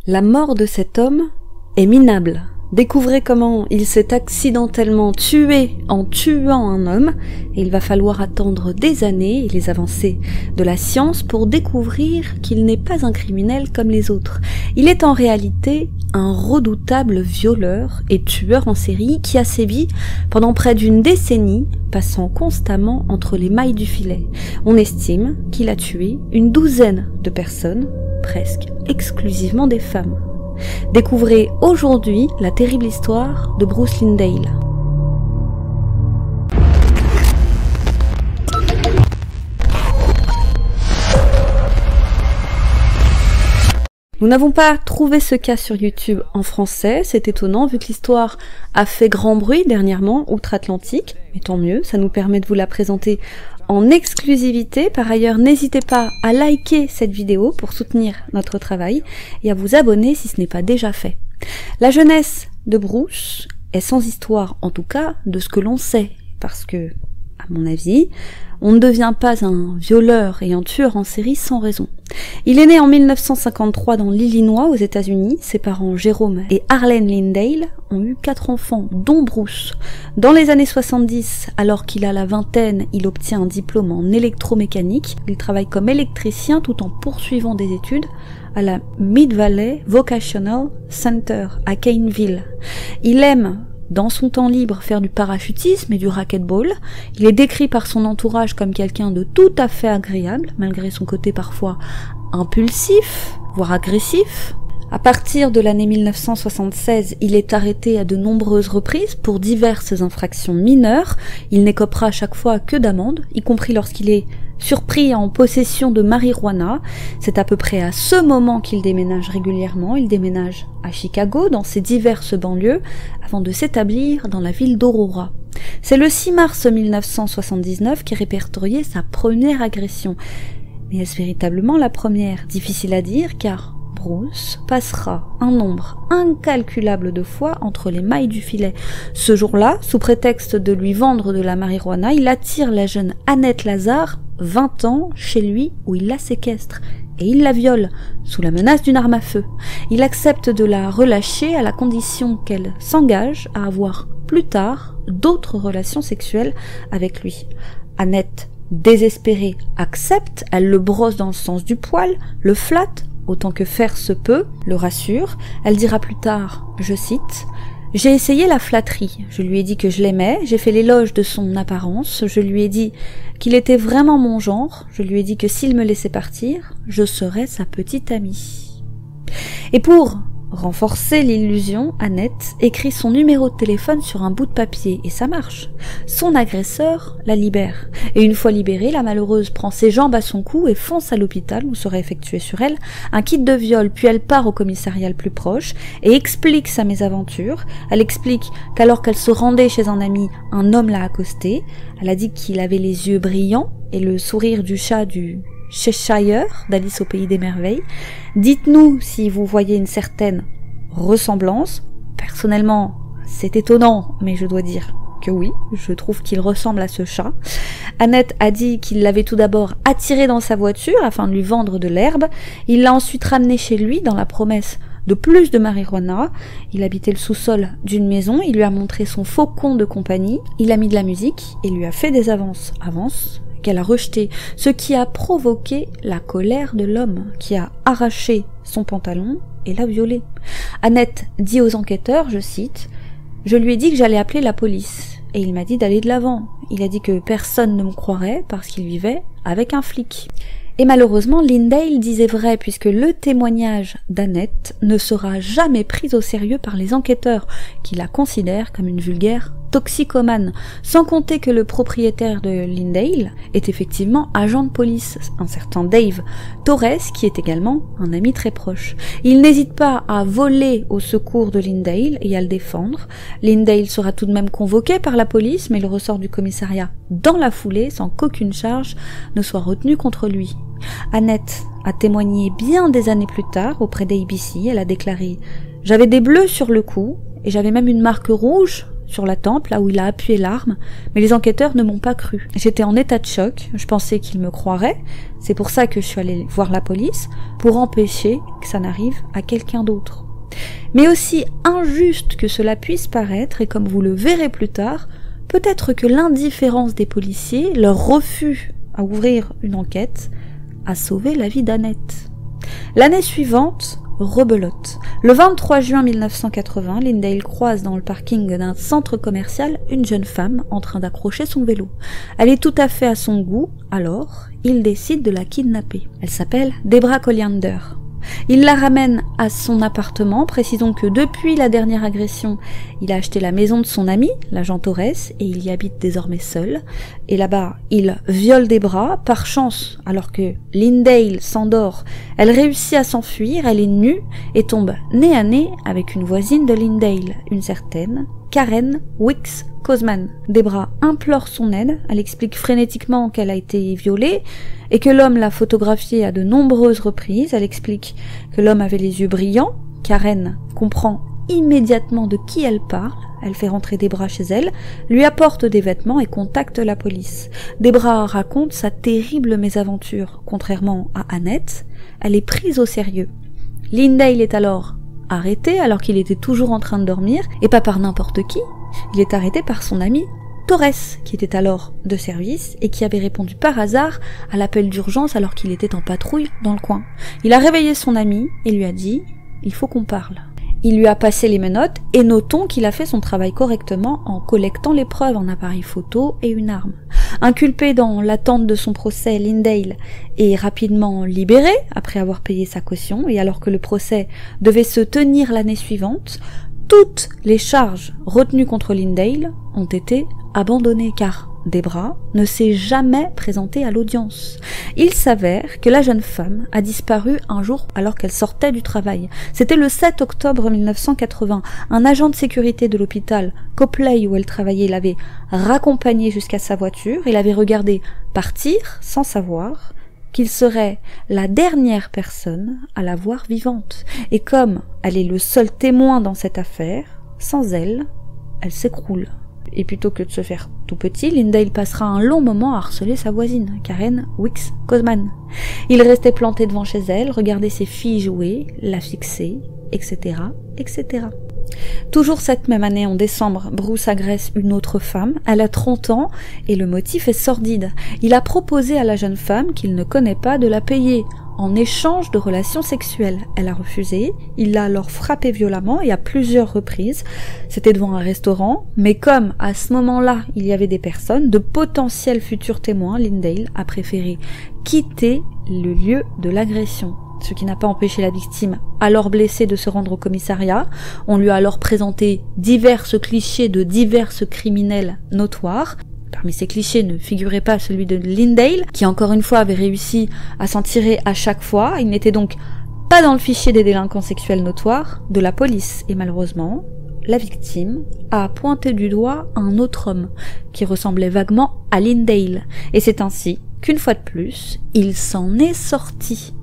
La mort de cet homme est minable. Découvrez comment il s'est accidentellement tué en tuant un homme, et il va falloir attendre des années et les avancées de la science pour découvrir qu'il n'est pas un criminel comme les autres. Il est en réalité un redoutable violeur et tueur en série qui a sévi pendant près d'une décennie, passant constamment entre les mailles du filet. On estime qu'il a tué une douzaine de personnes, presque exclusivement des femmes. Découvrez aujourd'hui la terrible histoire de Bruce Lindale. Nous n'avons pas trouvé ce cas sur YouTube en français, c'est étonnant vu que l'histoire a fait grand bruit dernièrement outre-Atlantique, mais tant mieux, ça nous permet de vous la présenter en exclusivité. Par ailleurs, n'hésitez pas à liker cette vidéo pour soutenir notre travail et à vous abonner si ce n'est pas déjà fait. La jeunesse de Bruce est sans histoire, en tout cas de ce que l'on sait, parce que, à mon avis, on ne devient pas un violeur et un tueur en série sans raison. Il est né en 1953 dans l'Illinois aux États-Unis. Ses parents Jérôme et Arlene Lindale ont eu 4 enfants, dont Bruce. Dans les années 70, alors qu'il a la vingtaine, il obtient un diplôme en électromécanique. Il travaille comme électricien tout en poursuivant des études à la Mid-Valley Vocational Center à Caneville. Il aime dans son temps libre faire du parachutisme et du racquetball. Il est décrit par son entourage comme quelqu'un de tout à fait agréable, malgré son côté parfois impulsif, voire agressif. À partir de l'année 1976, il est arrêté à de nombreuses reprises pour diverses infractions mineures. Il n'écopera à chaque fois que d'amendes, y compris lorsqu'il est surpris en possession de marijuana. C'est à peu près à ce moment qu'il déménage régulièrement. Il déménage à Chicago, dans ses diverses banlieues, avant de s'établir dans la ville d'Aurora. C'est le 6 mars 1979 qu'est répertoriée sa première agression. Mais est-ce véritablement la première? Difficile à dire, car Bruce passera un nombre incalculable de fois entre les mailles du filet. Ce jour-là, sous prétexte de lui vendre de la marijuana, il attire la jeune Annette Lazare, 20 ans, chez lui où il la séquestre. Et il la viole, sous la menace d'une arme à feu. Il accepte de la relâcher à la condition qu'elle s'engage à avoir plus tard d'autres relations sexuelles avec lui. Annette, désespérée, accepte, elle le brosse dans le sens du poil, le flatte, autant que faire se peut, le rassure. Elle dira plus tard, je cite, « J'ai essayé la flatterie, je lui ai dit que je l'aimais, j'ai fait l'éloge de son apparence, je lui ai dit qu'il était vraiment mon genre, je lui ai dit que s'il me laissait partir, je serais sa petite amie. » Et pour renforcer l'illusion, Annette écrit son numéro de téléphone sur un bout de papier, et ça marche. Son agresseur la libère. Et une fois libérée, la malheureuse prend ses jambes à son cou et fonce à l'hôpital où sera effectué sur elle un kit de viol, puis elle part au commissariat le plus proche et explique sa mésaventure. Elle explique qu'alors qu'elle se rendait chez un ami, un homme l'a accostée. Elle a dit qu'il avait les yeux brillants et le sourire du chat du Cheshire d'Alice au pays des merveilles. Dites-nous si vous voyez une certaine ressemblance. Personnellement, c'est étonnant, mais je dois dire que oui, je trouve qu'il ressemble à ce chat. Annette a dit qu'il l'avait tout d'abord attiré dans sa voiture afin de lui vendre de l'herbe. Il l'a ensuite ramené chez lui dans la promesse de plus de marijuana. Il habitait le sous-sol d'une maison, il lui a montré son faucon de compagnie, il a mis de la musique et lui a fait des avances qu'elle a rejeté, ce qui a provoqué la colère de l'homme qui a arraché son pantalon et l'a violée. Annette dit aux enquêteurs, je cite, « Je lui ai dit que j'allais appeler la police et il m'a dit d'aller de l'avant. Il a dit que personne ne me croirait parce qu'il vivait avec un flic. » Et malheureusement, Lindale disait vrai puisque le témoignage d'Annette ne sera jamais pris au sérieux par les enquêteurs qui la considèrent comme une vulgaire toxicomane, sans compter que le propriétaire de Lindale est effectivement agent de police, un certain Dave Torres, qui est également un ami très proche. Il n'hésite pas à voler au secours de Lindale et à le défendre. Lindale sera tout de même convoqué par la police, mais il ressort du commissariat dans la foulée sans qu'aucune charge ne soit retenue contre lui. Annette a témoigné bien des années plus tard auprès d'ABC. Elle a déclaré « J'avais des bleus sur le cou et j'avais même une marque rouge sur la tempe, là où il a appuyé l'arme, mais les enquêteurs ne m'ont pas cru. J'étais en état de choc, je pensais qu'ils me croiraient, c'est pour ça que je suis allée voir la police, pour empêcher que ça n'arrive à quelqu'un d'autre. Mais aussi injuste que cela puisse paraître, et comme vous le verrez plus tard, peut-être que l'indifférence des policiers, leur refus à ouvrir une enquête, a sauvé la vie d'Annette. L'année suivante, rebelote. Le 23 juin 1980, Lindale croise dans le parking d'un centre commercial une jeune femme en train d'accrocher son vélo. Elle est tout à fait à son goût, alors il décide de la kidnapper. Elle s'appelle Debra Colliander. Il la ramène à son appartement, précisons que depuis la dernière agression, il a acheté la maison de son ami, l'agent Torres, et il y habite désormais seul. Et là-bas, il viole Debra, par chance, alors que Lindale s'endort, elle réussit à s'enfuir, elle est nue et tombe nez à nez avec une voisine de Lindale, une certaine Karen Wicks Cosman. Debra implore son aide, elle explique frénétiquement qu'elle a été violée et que l'homme l'a photographiée à de nombreuses reprises. Elle explique que l'homme avait les yeux brillants. Karen comprend immédiatement de qui elle parle. Elle fait rentrer Debra chez elle, lui apporte des vêtements et contacte la police. Debra raconte sa terrible mésaventure. Contrairement à Annette, elle est prise au sérieux. Lindale est alors arrêté alors qu'il était toujours en train de dormir, et pas par n'importe qui. Il est arrêté par son ami Torres, qui était alors de service et qui avait répondu par hasard à l'appel d'urgence alors qu'il était en patrouille dans le coin. Il a réveillé son ami et lui a dit « Il faut qu'on parle ». Il lui a passé les menottes et notons qu'il a fait son travail correctement en collectant les preuves, un appareil photo et une arme. Inculpé dans l'attente de son procès, Lindale est rapidement libéré après avoir payé sa caution, et alors que le procès devait se tenir l'année suivante, toutes les charges retenues contre Lindale ont été abandonnées car Debra ne s'est jamais présentée à l'audience. Il s'avère que la jeune femme a disparu un jour alors qu'elle sortait du travail. C'était le 7 octobre 1980. Un agent de sécurité de l'hôpital Copley où elle travaillait l'avait raccompagnée jusqu'à sa voiture. Il avait regardé partir sans savoir qu'il serait la dernière personne à la voir vivante. Et comme elle est le seul témoin dans cette affaire, sans elle, elle s'écroule. Et plutôt que de se faire tout petit, Lindale passera un long moment à harceler sa voisine, Karen Wicks Cosman. Il restait planté devant chez elle, regardait ses filles jouer, la fixer, etc., etc. Toujours cette même année, en décembre, Bruce agresse une autre femme. Elle a 30 ans et le motif est sordide. Il a proposé à la jeune femme, qu'il ne connaît pas, de la payer en échange de relations sexuelles. Elle a refusé, il l'a alors frappée violemment et à plusieurs reprises. C'était devant un restaurant, mais comme à ce moment-là, il y avait des personnes, de potentiels futurs témoins, Lindale a préféré quitter le lieu de l'agression. Ce qui n'a pas empêché la victime, alors blessée, de se rendre au commissariat. On lui a alors présenté divers clichés de divers criminels notoires. Parmi ces clichés ne figurait pas celui de Lindale, qui encore une fois avait réussi à s'en tirer à chaque fois. Il n'était donc pas dans le fichier des délinquants sexuels notoires de la police. Et malheureusement, la victime a pointé du doigt un autre homme qui ressemblait vaguement à Lindale. Et c'est ainsi qu'une fois de plus, il s'en est sorti.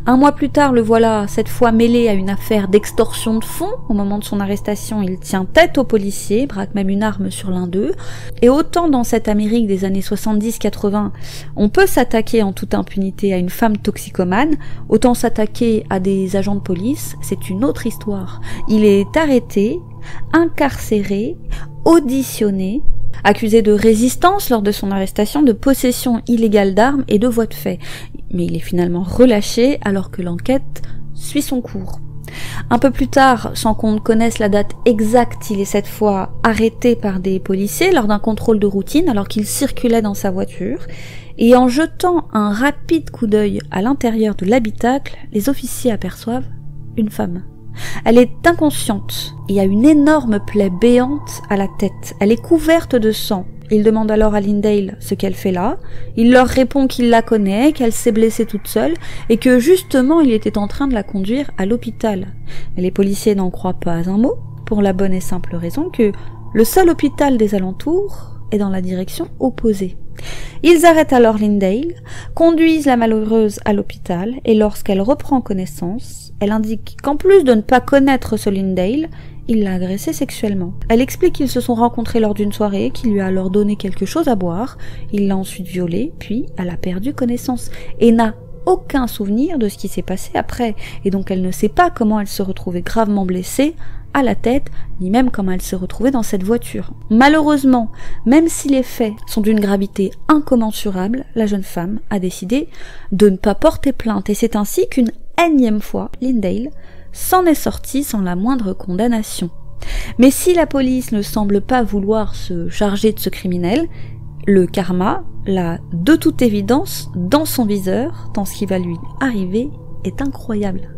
Un mois plus tard, le voilà cette fois mêlé à une affaire d'extorsion de fonds. Au moment de son arrestation, il tient tête aux policiers, braque même une arme sur l'un d'eux. Et autant dans cette Amérique des années 70-80, on peut s'attaquer en toute impunité à une femme toxicomane, autant s'attaquer à des agents de police, c'est une autre histoire. Il est arrêté, incarcéré, auditionné, accusé de résistance lors de son arrestation, de possession illégale d'armes et de voies de fait. Mais il est finalement relâché alors que l'enquête suit son cours. Un peu plus tard, sans qu'on ne connaisse la date exacte, il est cette fois arrêté par des policiers lors d'un contrôle de routine alors qu'il circulait dans sa voiture. Et en jetant un rapide coup d'œil à l'intérieur de l'habitacle, les officiers aperçoivent une femme. Elle est inconsciente et a une énorme plaie béante à la tête. Elle est couverte de sang. Il demande alors à Lindale ce qu'elle fait là. Il leur répond qu'il la connaît, qu'elle s'est blessée toute seule et que justement il était en train de la conduire à l'hôpital. Mais les policiers n'en croient pas un mot pour la bonne et simple raison que le seul hôpital des alentours est dans la direction opposée. Ils arrêtent alors Lindale, conduisent la malheureuse à l'hôpital et lorsqu'elle reprend connaissance, elle indique qu'en plus de ne pas connaître ce Lindale, il l'a agressée sexuellement. Elle explique qu'ils se sont rencontrés lors d'une soirée, qu'il lui a alors donné quelque chose à boire, il l'a ensuite violée, puis elle a perdu connaissance et n'a aucun souvenir de ce qui s'est passé après, et donc elle ne sait pas comment elle se retrouvait gravement blessée à la tête, ni même comment elle se retrouvait dans cette voiture. Malheureusement, même si les faits sont d'une gravité incommensurable, la jeune femme a décidé de ne pas porter plainte, et c'est ainsi qu'une énième fois, Lindale s'en est sortie sans la moindre condamnation. Mais si la police ne semble pas vouloir se charger de ce criminel, le karma l'a de toute évidence dans son viseur, tant ce qui va lui arriver est incroyable.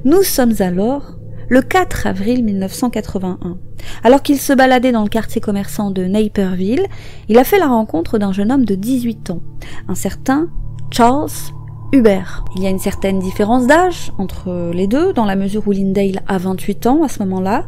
Nous sommes alors le 4 avril 1981. Alors qu'il se baladait dans le quartier commerçant de Naperville, il a fait la rencontre d'un jeune homme de 18 ans, un certain Charles Hubert. Il y a une certaine différence d'âge entre les deux, dans la mesure où Lindale a 28 ans à ce moment-là.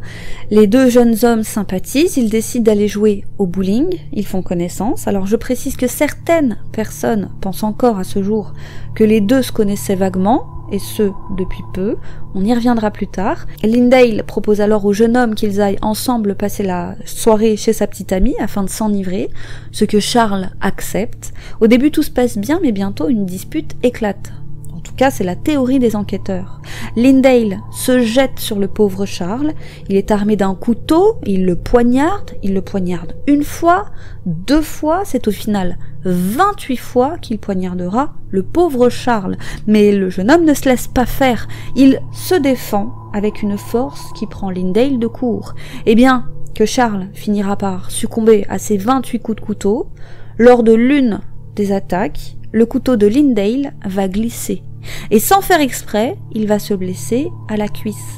Les deux jeunes hommes sympathisent, ils décident d'aller jouer au bowling, ils font connaissance. Alors je précise que certaines personnes pensent encore à ce jour que les deux se connaissaient vaguement, et ce, depuis peu. On y reviendra plus tard. Lindale propose alors au jeune homme qu'ils aillent ensemble passer la soirée chez sa petite amie afin de s'enivrer, ce que Charles accepte. Au début, tout se passe bien, mais bientôt une dispute éclate. En tout cas, c'est la théorie des enquêteurs. Lindale se jette sur le pauvre Charles, il est armé d'un couteau, il le poignarde une fois, 2 fois, c'est au final 28 fois qu'il poignardera le pauvre Charles. Mais le jeune homme ne se laisse pas faire, il se défend avec une force qui prend Lindale de court. Et bien que Charles finira par succomber à ses 28 coups de couteau, lors de l'une des attaques, le couteau de Lindale va glisser. Et sans faire exprès, il va se blesser à la cuisse.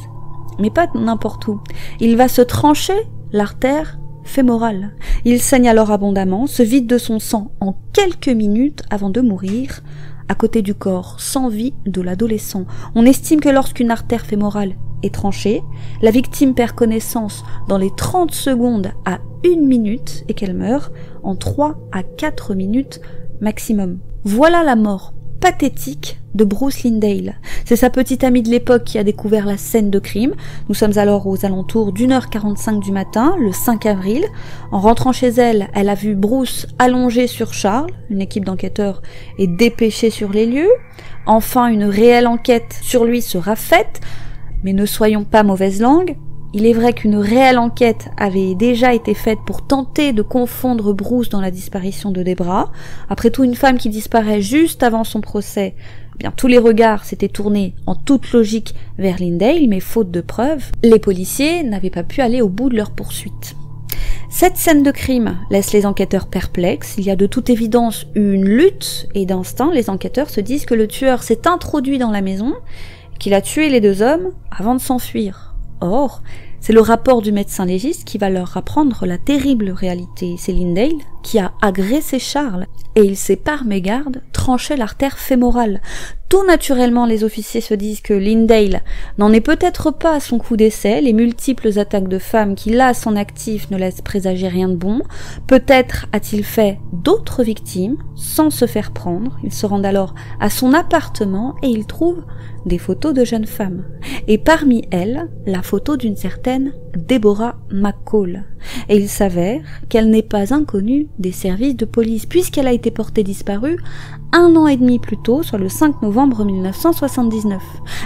Mais pas n'importe où. Il va se trancher l'artère fémorale. Il saigne alors abondamment, se vide de son sang en quelques minutes avant de mourir, à côté du corps sans vie de l'adolescent. On estime que lorsqu'une artère fémorale est tranchée, la victime perd connaissance dans les 30 secondes à 1 minute et qu'elle meurt en 3 à 4 minutes maximum. Voilà la mort pathétique de Bruce Lindale. C'est sa petite amie de l'époque qui a découvert la scène de crime. Nous sommes alors aux alentours d'1h45 du matin, le 5 avril. En rentrant chez elle, elle a vu Bruce allongé sur Charles. Une équipe d'enquêteurs est dépêchée sur les lieux. Enfin, une réelle enquête sur lui sera faite. Mais ne soyons pas mauvaise langue. Il est vrai qu'une réelle enquête avait déjà été faite pour tenter de confondre Bruce dans la disparition de Debra. Après tout, une femme qui disparaît juste avant son procès, eh bien tous les regards s'étaient tournés en toute logique vers Lindale, mais faute de preuves, les policiers n'avaient pas pu aller au bout de leur poursuite. Cette scène de crime laisse les enquêteurs perplexes. Il y a de toute évidence eu une lutte, et d'instinct, les enquêteurs se disent que le tueur s'est introduit dans la maison, qu'il a tué les 2 hommes avant de s'enfuir. Or, c'est le rapport du médecin légiste qui va leur apprendre la terrible réalité. C'est Lindale qui a agressé Charles et il s'est par mégarde tranché l'artère fémorale. Tout naturellement, les officiers se disent que Lindale n'en est peut-être pas à son coup d'essai. Les multiples attaques de femmes qu'il a à son actif ne laissent présager rien de bon. Peut-être a-t-il fait d'autres victimes sans se faire prendre. Il se rend alors à son appartement et il trouve des photos de jeunes femmes. Et parmi elles, la photo d'une certaine Deborah McCall. Et il s'avère qu'elle n'est pas inconnue des services de police, puisqu'elle a été portée disparue 1 an et demi plus tôt, soit le 5 novembre 1979.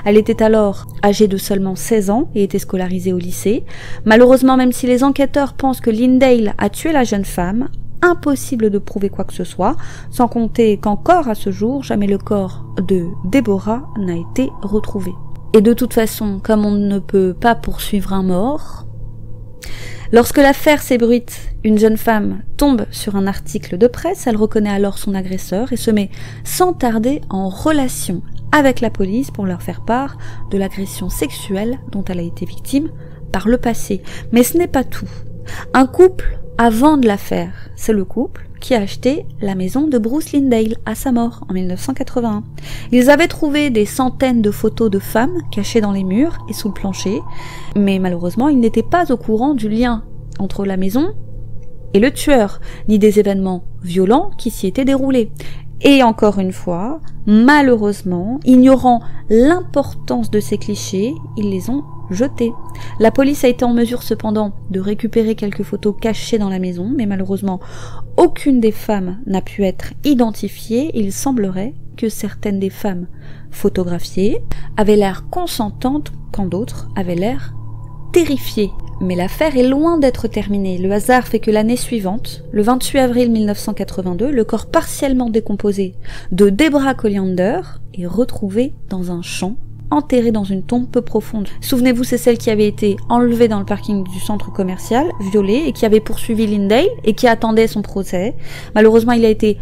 Elle était alors âgée de seulement 16 ans et était scolarisée au lycée. Malheureusement, même si les enquêteurs pensent que Lindale a tué la jeune femme, impossible de prouver quoi que ce soit, sans compter qu'encore à ce jour, jamais le corps de Deborah n'a été retrouvé. Et de toute façon, comme on ne peut pas poursuivre un mort, lorsque l'affaire s'ébruite, une jeune femme tombe sur un article de presse, elle reconnaît alors son agresseur et se met sans tarder en relation avec la police pour leur faire part de l'agression sexuelle dont elle a été victime par le passé. Mais ce n'est pas tout. Un couple a vendu l'affaire. C'est le couple qui a acheté la maison de Bruce Lindale à sa mort en 1981. Ils avaient trouvé des centaines de photos de femmes cachées dans les murs et sous le plancher, mais malheureusement ils n'étaient pas au courant du lien entre la maison et le tueur, ni des événements violents qui s'y étaient déroulés. Et encore une fois, malheureusement, ignorant l'importance de ces clichés, ils les ont jetés. La police a été en mesure cependant de récupérer quelques photos cachées dans la maison, mais malheureusement, aucune des femmes n'a pu être identifiée. Il semblerait que certaines des femmes photographiées avaient l'air consentantes, quand d'autres avaient l'air terrifiées. Mais l'affaire est loin d'être terminée. Le hasard fait que l'année suivante, le 28 avril 1982, le corps partiellement décomposé de Deborah Colliander est retrouvé dans un champ, enterrée dans une tombe peu profonde. Souvenez-vous, c'est celle qui avait été enlevée dans le parking du centre commercial, violée, et qui avait poursuivi Lindale et qui attendait son procès. Malheureusement, il a été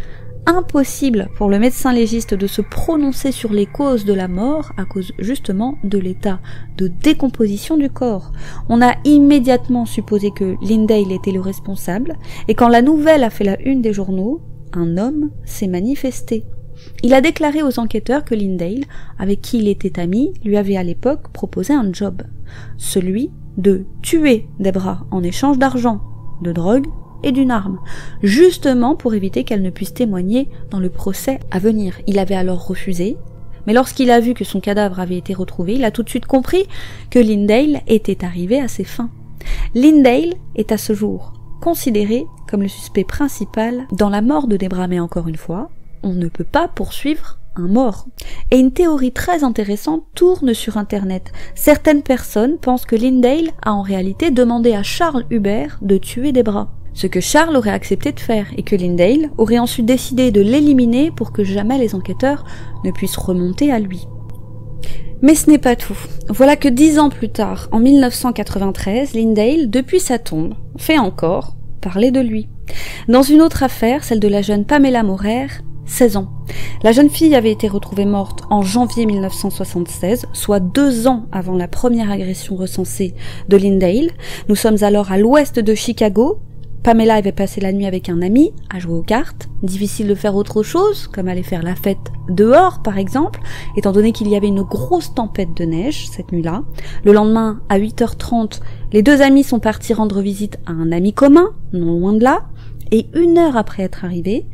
impossible pour le médecin légiste de se prononcer sur les causes de la mort à cause justement de l'état de décomposition du corps. On a immédiatement supposé que Lindale était le responsable, et quand la nouvelle a fait la une des journaux, un homme s'est manifesté. Il a déclaré aux enquêteurs que Lindale, avec qui il était ami, lui avait à l'époque proposé un job, celui de tuer Deborah en échange d'argent, de drogue et d'une arme, justement pour éviter qu'elle ne puisse témoigner dans le procès à venir. Il avait alors refusé, mais lorsqu'il a vu que son cadavre avait été retrouvé, il a tout de suite compris que Lindale était arrivé à ses fins. Lindale est à ce jour considéré comme le suspect principal dans la mort de Deborah, mais encore une fois, on ne peut pas poursuivre un mort. Et une théorie très intéressante tourne sur Internet. Certaines personnes pensent que Lindale a en réalité demandé à Charles Hubert de tuer Deborah, ce que Charles aurait accepté de faire, et que Lindale aurait ensuite décidé de l'éliminer pour que jamais les enquêteurs ne puissent remonter à lui. Mais ce n'est pas tout. Voilà que 10 ans plus tard, en 1993, Lindale, depuis sa tombe, fait encore parler de lui. Dans une autre affaire, celle de la jeune Pamela Maurer, 16 ans. La jeune fille avait été retrouvée morte en janvier 1976, soit 2 ans avant la première agression recensée de Lindale. Nous sommes alors à l'ouest de Chicago. Pamela avait passé la nuit avec un ami à jouer aux cartes. Difficile de faire autre chose, comme aller faire la fête dehors par exemple, étant donné qu'il y avait une grosse tempête de neige cette nuit-là. Le lendemain, à 8h30, les deux amis sont partis rendre visite à un ami commun, non loin de là, et 1 heure après être arrivés,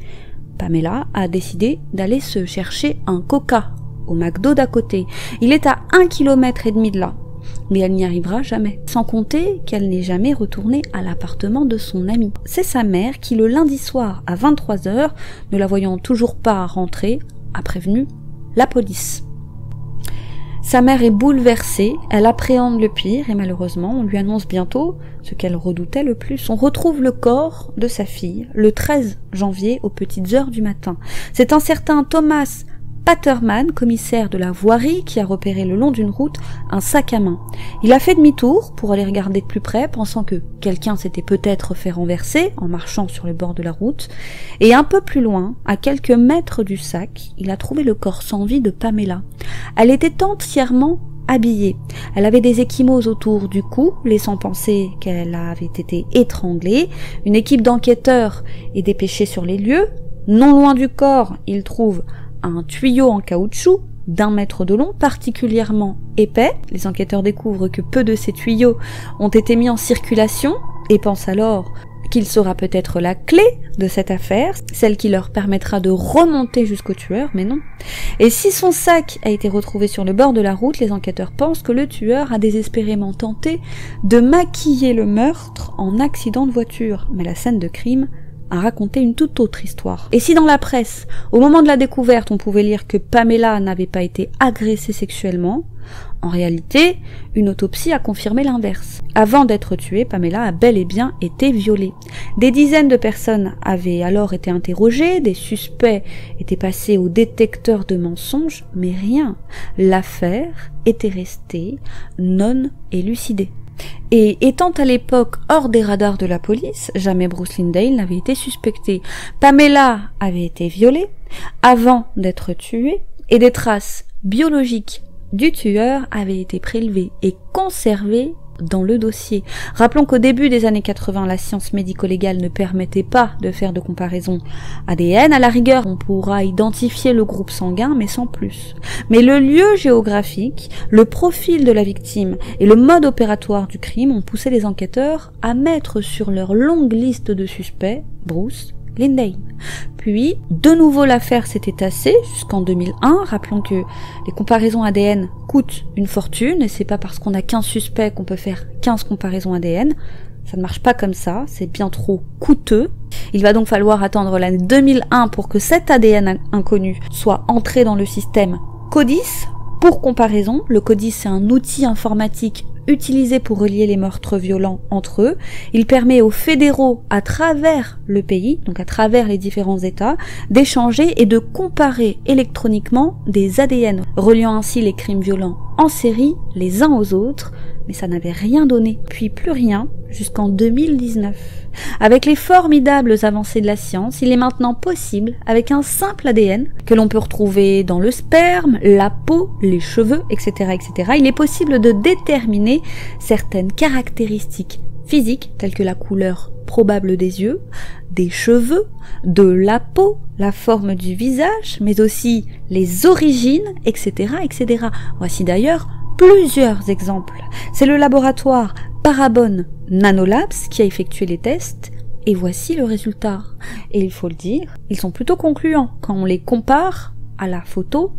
Pamela a décidé d'aller se chercher un Coca au McDo d'à côté. Il est à 1,5 km de là. Mais elle n'y arrivera jamais. Sans compter qu'elle n'est jamais retournée à l'appartement de son ami. C'est sa mère qui, le lundi soir à 23h, ne la voyant toujours pas rentrer, a prévenu la police. Sa mère est bouleversée, elle appréhende le pire et malheureusement on lui annonce bientôt ce qu'elle redoutait le plus. On retrouve le corps de sa fille le 13 janvier aux petites heures du matin. C'est un certain Thomas Patterman, commissaire de la voirie, qui a repéré le long d'une route un sac à main. Il a fait demi-tour pour aller regarder de plus près, pensant que quelqu'un s'était peut-être fait renverser en marchant sur le bord de la route. Et un peu plus loin, à quelques mètres du sac, il a trouvé le corps sans vie de Pamela. Elle était entièrement habillée. Elle avait des ecchymoses autour du cou, laissant penser qu'elle avait été étranglée. Une équipe d'enquêteurs est dépêchée sur les lieux. Non loin du corps, ils trouvent un tuyau en caoutchouc d'1 mètre de long, particulièrement épais. Les enquêteurs découvrent que peu de ces tuyaux ont été mis en circulation et pensent alors qu'il sera peut-être la clé de cette affaire, celle qui leur permettra de remonter jusqu'au tueur, mais non. Et si son sac a été retrouvé sur le bord de la route, les enquêteurs pensent que le tueur a désespérément tenté de maquiller le meurtre en accident de voiture. Mais la scène de crime a raconté une toute autre histoire. Et si dans la presse, au moment de la découverte, on pouvait lire que Pamela n'avait pas été agressée sexuellement, en réalité, une autopsie a confirmé l'inverse. Avant d'être tuée, Pamela a bel et bien été violée. Des dizaines de personnes avaient alors été interrogées, des suspects étaient passés au détecteur de mensonges, mais rien. L'affaire était restée non élucidée. Et étant à l'époque hors des radars de la police, jamais Bruce Lindale n'avait été suspecté. Pamela avait été violée avant d'être tuée et des traces biologiques du tueur avaient été prélevées et conservées dans le dossier. Rappelons qu'au début des années 80, la science médico-légale ne permettait pas de faire de comparaison ADN. À la rigueur, on pourra identifier le groupe sanguin, mais sans plus. Mais le lieu géographique, le profil de la victime et le mode opératoire du crime ont poussé les enquêteurs à mettre sur leur longue liste de suspects Bruce Lindale. Puis, de nouveau l'affaire s'était tassée jusqu'en 2001. Rappelons que les comparaisons ADN coûtent une fortune et c'est pas parce qu'on a 15 suspects qu'on peut faire 15 comparaisons ADN. Ça ne marche pas comme ça, c'est bien trop coûteux. Il va donc falloir attendre l'année 2001 pour que cet ADN inconnu soit entré dans le système CODIS. Pour comparaison, le CODIS c'est un outil informatique utilisé pour relier les meurtres violents entre eux. Il permet aux fédéraux à travers le pays, donc à travers les différents États, d'échanger et de comparer électroniquement des ADN, reliant ainsi les crimes violents en série les uns aux autres, mais ça n'avait rien donné, puis plus rien, jusqu'en 2019. Avec les formidables avancées de la science, il est maintenant possible, avec un simple ADN, que l'on peut retrouver dans le sperme, la peau, les cheveux, etc., etc., il est possible de déterminer certaines caractéristiques physiques, telles que la couleur probable des yeux, des cheveux, de la peau, la forme du visage, mais aussi les origines, etc., etc. Voici d'ailleurs plusieurs exemples. C'est le laboratoire Parabon Nanolabs qui a effectué les tests, et voici le résultat. Et il faut le dire, ils sont plutôt concluants quand on les compare à la photo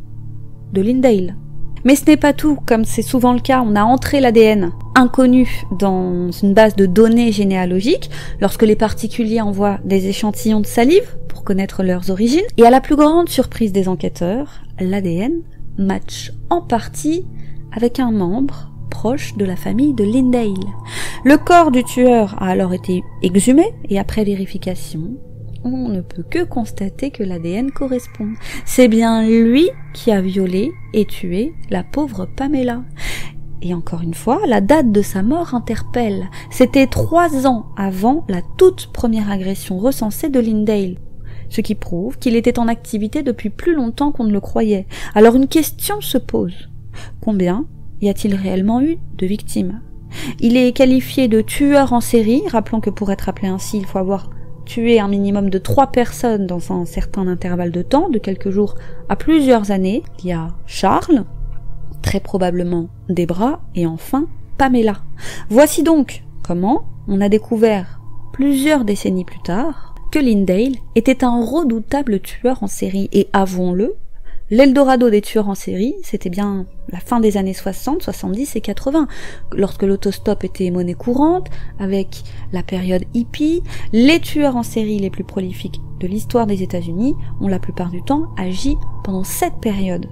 de Lindale. Mais ce n'est pas tout, comme c'est souvent le cas, on a entré l'ADN inconnu dans une base de données généalogiques lorsque les particuliers envoient des échantillons de salive pour connaître leurs origines, et à la plus grande surprise des enquêteurs, l'ADN match en partie avec un membre proche de la famille de Lindale. Le corps du tueur a alors été exhumé et après vérification, on ne peut que constater que l'ADN correspond. C'est bien lui qui a violé et tué la pauvre Pamela. Et encore une fois, la date de sa mort interpelle. C'était 3 ans avant la toute première agression recensée de Lindale, ce qui prouve qu'il était en activité depuis plus longtemps qu'on ne le croyait. Alors une question se pose. Combien y a-t-il réellement eu de victimes? Il est qualifié de tueur en série. Rappelons que pour être appelé ainsi, il faut avoir tué un minimum de 3 personnes dans un certain intervalle de temps, de quelques jours à plusieurs années. Il y a Charles, très probablement Debra, et enfin Pamela. Voici donc comment on a découvert plusieurs décennies plus tard que Lindale était un redoutable tueur en série. Et avouons-le, l'Eldorado des tueurs en série, c'était bien la fin des années 60, 70 et 80, lorsque l'autostop était monnaie courante, avec la période hippie. Les tueurs en série les plus prolifiques de l'histoire des États-Unis ont la plupart du temps agi pendant cette période.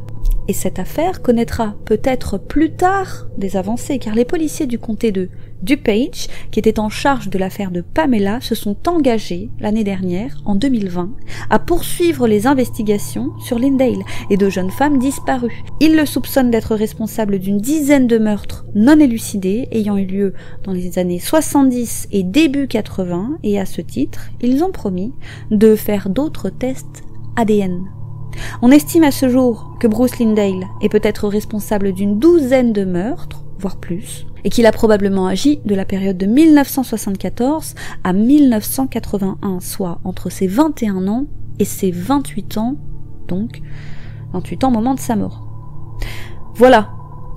Et cette affaire connaîtra peut-être plus tard des avancées, car les policiers du comté de DuPage, qui étaient en charge de l'affaire de Pamela, se sont engagés l'année dernière, en 2020, à poursuivre les investigations sur Lindale et de jeunes femmes disparues. Ils le soupçonnent d'être responsable d'une dizaine de meurtres non élucidés ayant eu lieu dans les années 70 et début 80, et à ce titre, ils ont promis de faire d'autres tests ADN. On estime à ce jour que Bruce Lindale est peut-être responsable d'une 12aine de meurtres, voire plus, et qu'il a probablement agi de la période de 1974 à 1981, soit entre ses 21 ans et ses 28 ans, donc 28 ans au moment de sa mort. Voilà,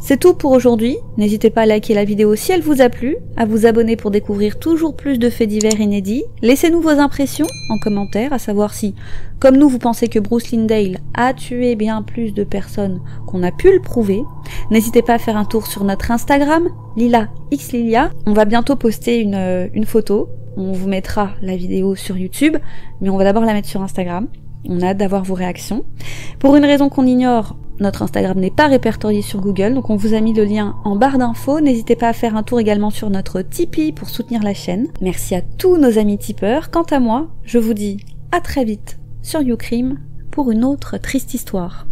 c'est tout pour aujourd'hui. N'hésitez pas à liker la vidéo si elle vous a plu, à vous abonner pour découvrir toujours plus de faits divers inédits. Laissez-nous vos impressions en commentaire, à savoir si, comme nous, vous pensez que Bruce Lindale a tué bien plus de personnes qu'on a pu le prouver. N'hésitez pas à faire un tour sur notre Instagram, LilaXLilia. On va bientôt poster une photo. On vous mettra la vidéo sur YouTube, mais on va d'abord la mettre sur Instagram. On a hâte d'avoir vos réactions. Pour une raison qu'on ignore, notre Instagram n'est pas répertorié sur Google, donc on vous a mis le lien en barre d'infos. N'hésitez pas à faire un tour également sur notre Tipeee pour soutenir la chaîne. Merci à tous nos amis tipeurs. Quant à moi, je vous dis à très vite sur YouCrime pour une autre triste histoire.